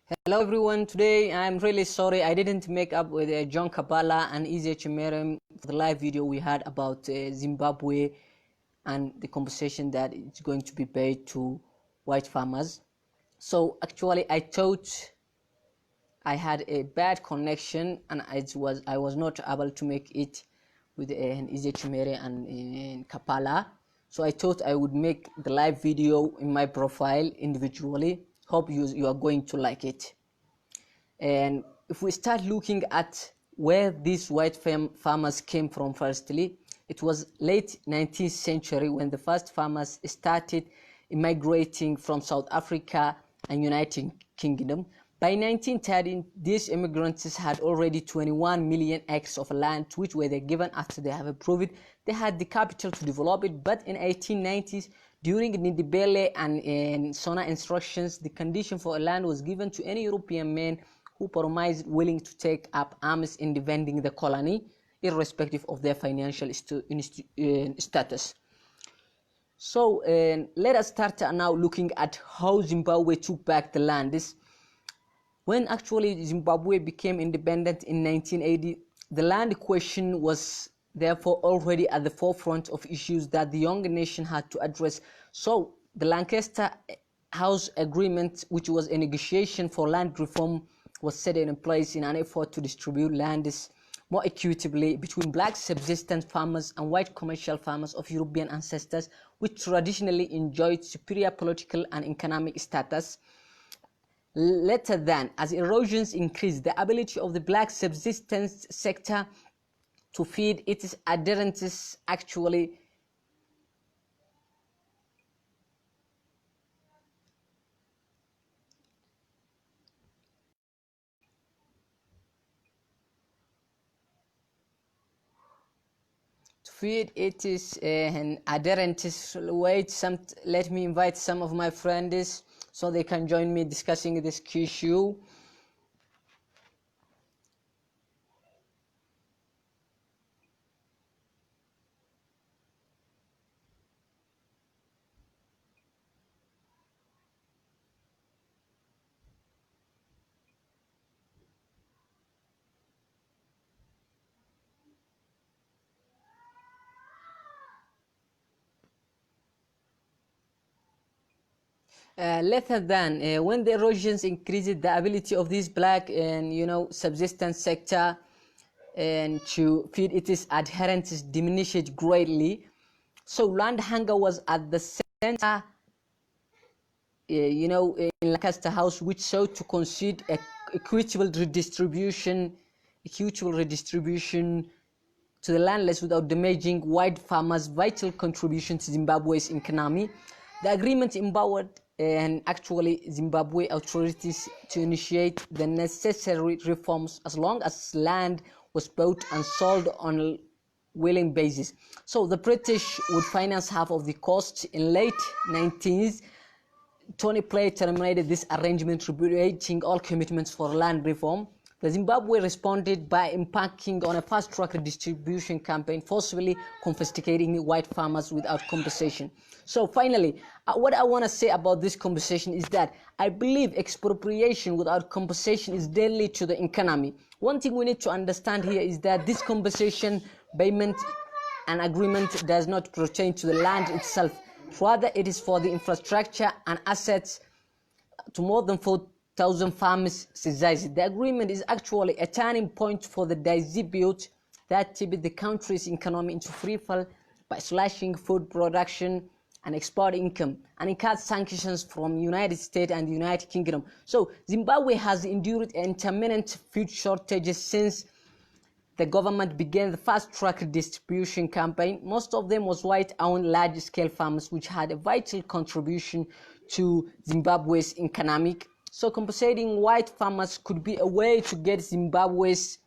Hello everyone, today I'm really sorry I didn't make up with John Kabbalah and Izzy Chimerem for the live video we had about Zimbabwe and the compensation that it's going to be paid to white farmers. So actually I thought I had a bad connection and I was not able to make it with Izzy Chimere and Kapala. So I thought I would make the live video in my profile individually. Hope you are going to like it. And if we start looking at where these white farmers came from, firstly, it was late 19th century when the first farmers started immigrating from South Africa and United Kingdom. By 1913, these immigrants had already 21 million acres of land, which were they given after they have approved it. They had the capital to develop it, but in 1890s, during the Ndibele and Sona instructions, the condition for a land was given to any European man who promised willing to take up arms in defending the colony, irrespective of their financial status. So let us start now looking at how Zimbabwe took back the land. When actually Zimbabwe became independent in 1980, the land question was therefore already at the forefront of issues that the young nation had to address. So the Lancaster House Agreement, which was a negotiation for land reform, was set in place in an effort to distribute lands more equitably between black subsistence farmers and white commercial farmers of European ancestors, which traditionally enjoyed superior political and economic status. Later then, as erosions increased, the ability of the black subsistence sector to feed its adherents actually and adherents. Let me invite some of my friends so they can join me discussing this issue. Later than when the erosions increased, the ability of this black and subsistence sector and to feed its adherents diminished greatly. So land hunger was at the center, in Lancaster House, which sought to concede equitable redistribution to the landless without damaging white farmers' vital contribution to Zimbabwe's economy. The agreement empowered and actually Zimbabwe authorities to initiate the necessary reforms as long as land was bought and sold on a willing basis. So the British would finance half of the cost. In late 19th, Tony Blair terminated this arrangement, repudiating all commitments for land reform. The Zimbabwe responded by embarking on a fast-track redistribution campaign, forcibly confiscating white farmers without compensation. So finally, what I want to say about this compensation is that I believe expropriation without compensation is deadly to the economy. One thing we need to understand here is that this compensation payment and agreement does not pertain to the land itself. Rather, it is for the infrastructure and assets to more than 4,000 farmers society. The agreement is actually a turning point for the dispute that tipped the country's economy into free fall by slashing food production and export income, and it cut sanctions from United States and the United Kingdom. So Zimbabwe has endured intermittent food shortages since the government began the fast-track distribution campaign. Most of them was white-owned large-scale farmers, which had a vital contribution to Zimbabwe's economic. So compensating white farmers could be a way to get Zimbabwe's